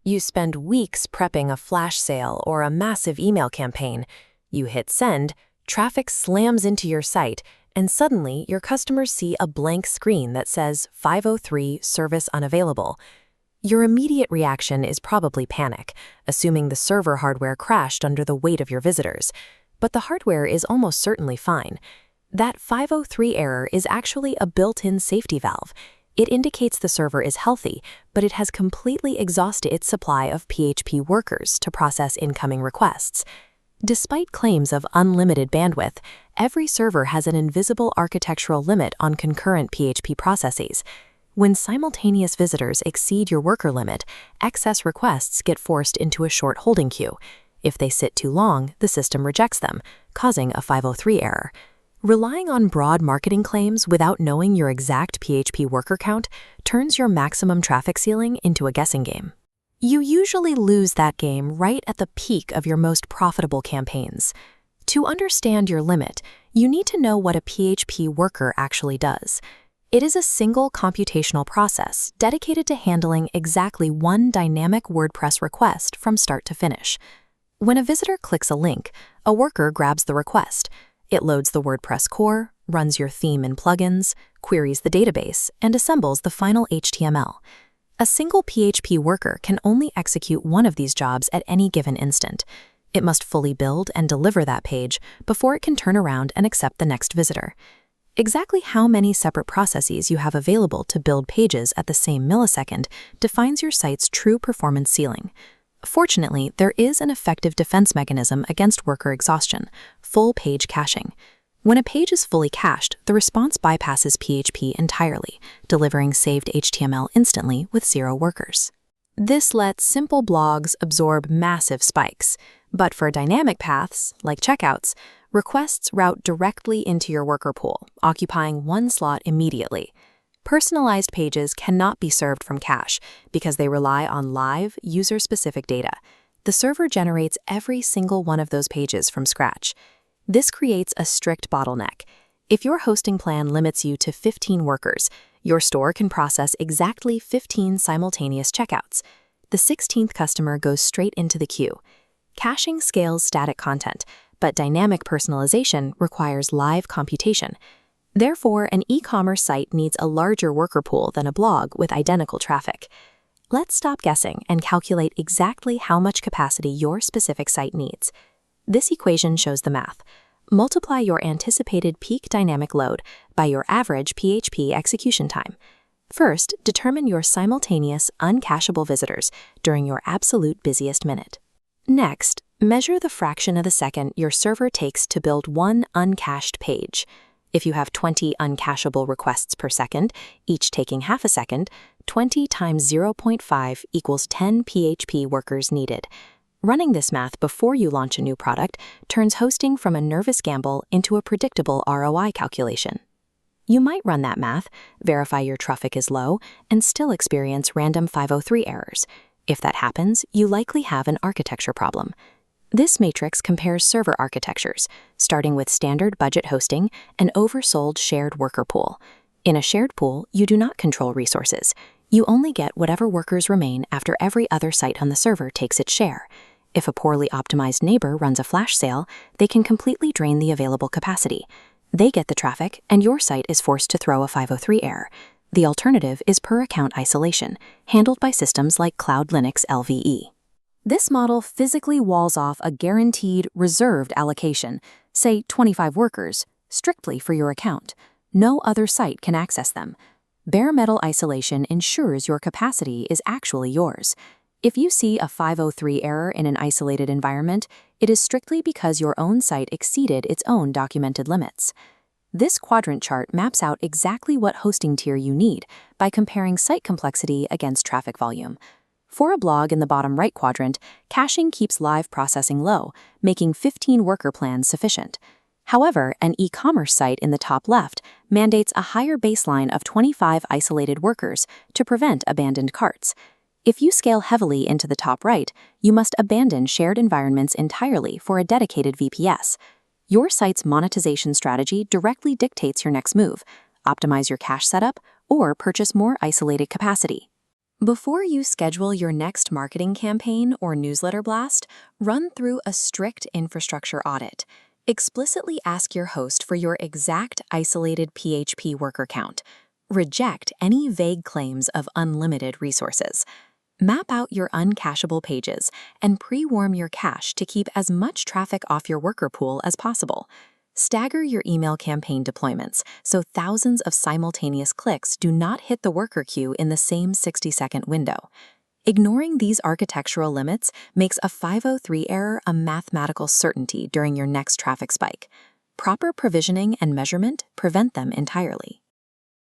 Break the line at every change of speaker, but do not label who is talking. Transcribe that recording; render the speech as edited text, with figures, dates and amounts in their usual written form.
You spend weeks prepping a flash sale or a massive email campaign. You hit send, traffic slams into your site, and suddenly your customers see a blank screen that says 503 service unavailable. Your immediate reaction is probably panic, assuming the server hardware crashed under the weight of your visitors. But the hardware is almost certainly fine. That 503 error is actually a built-in safety valve. It indicates the server is healthy, but it has completely exhausted its supply of PHP workers to process incoming requests. Despite claims of unlimited bandwidth, every server has an invisible architectural limit on concurrent PHP processes. When simultaneous visitors exceed your worker limit, excess requests get forced into a short holding queue. If they sit too long, the system rejects them, causing a 503 error. Relying on broad marketing claims without knowing your exact PHP worker count turns your maximum traffic ceiling into a guessing game. You usually lose that game right at the peak of your most profitable campaigns. To understand your limit, you need to know what a PHP worker actually does. It is a single computational process dedicated to handling exactly one dynamic WordPress request from start to finish. When a visitor clicks a link, a worker grabs the request. It loads the WordPress core, runs your theme and plugins, queries the database, and assembles the final HTML. A single PHP worker can only execute one of these jobs at any given instant. It must fully build and deliver that page before it can turn around and accept the next visitor. Exactly how many separate processes you have available to build pages at the same millisecond defines your site's true performance ceiling. Fortunately, there is an effective defense mechanism against worker exhaustion: full page caching. When a page is fully cached, the response bypasses PHP entirely, delivering saved HTML instantly with 0 workers. This lets simple blogs absorb massive spikes, but for dynamic paths, like checkouts, requests route directly into your worker pool, occupying one slot immediately. Personalized pages cannot be served from cache because they rely on live, user-specific data. The server generates every single one of those pages from scratch. This creates a strict bottleneck. If your hosting plan limits you to 15 workers, your store can process exactly 15 simultaneous checkouts. The 16th customer goes straight into the queue. Caching scales static content, but dynamic personalization requires live computation. Therefore, an e-commerce site needs a larger worker pool than a blog with identical traffic. Let's stop guessing and calculate exactly how much capacity your specific site needs. This equation shows the math. Multiply your anticipated peak dynamic load by your average PHP execution time. First, determine your simultaneous, uncacheable visitors during your absolute busiest minute. Next, measure the fraction of the second your server takes to build one uncached page. If you have 20 uncacheable requests per second, each taking half a second, 20 times 0.5 equals 10 PHP workers needed. Running this math before you launch a new product turns hosting from a nervous gamble into a predictable ROI calculation. You might run that math, verify your traffic is low, and still experience random 503 errors. If that happens, you likely have an architecture problem. This matrix compares server architectures, starting with standard budget hosting and oversold shared worker pool. In a shared pool, you do not control resources. You only get whatever workers remain after every other site on the server takes its share. If a poorly optimized neighbor runs a flash sale, they can completely drain the available capacity. They get the traffic, and your site is forced to throw a 503 error. The alternative is per-account isolation, handled by systems like Cloud Linux LVE. This model physically walls off a guaranteed, reserved allocation, say 25 workers, strictly for your account. No other site can access them. Bare metal isolation ensures your capacity is actually yours. If you see a 503 error in an isolated environment, it is strictly because your own site exceeded its own documented limits. This quadrant chart maps out exactly what hosting tier you need by comparing site complexity against traffic volume. For a blog in the bottom right quadrant, caching keeps live processing low, making 15 worker plans sufficient. However, an e-commerce site in the top left mandates a higher baseline of 25 isolated workers to prevent abandoned carts. If you scale heavily into the top right, you must abandon shared environments entirely for a dedicated VPS. Your site's monetization strategy directly dictates your next move: optimize your cache setup or purchase more isolated capacity. Before you schedule your next marketing campaign or newsletter blast, run through a strict infrastructure audit. Explicitly ask your host for your exact isolated PHP worker count. Reject any vague claims of unlimited resources. Map out your uncacheable pages and pre-warm your cache to keep as much traffic off your worker pool as possible. Stagger your email campaign deployments so thousands of simultaneous clicks do not hit the worker queue in the same 60-second window. Ignoring these architectural limits makes a 503 error a mathematical certainty during your next traffic spike. Proper provisioning and measurement prevent them entirely.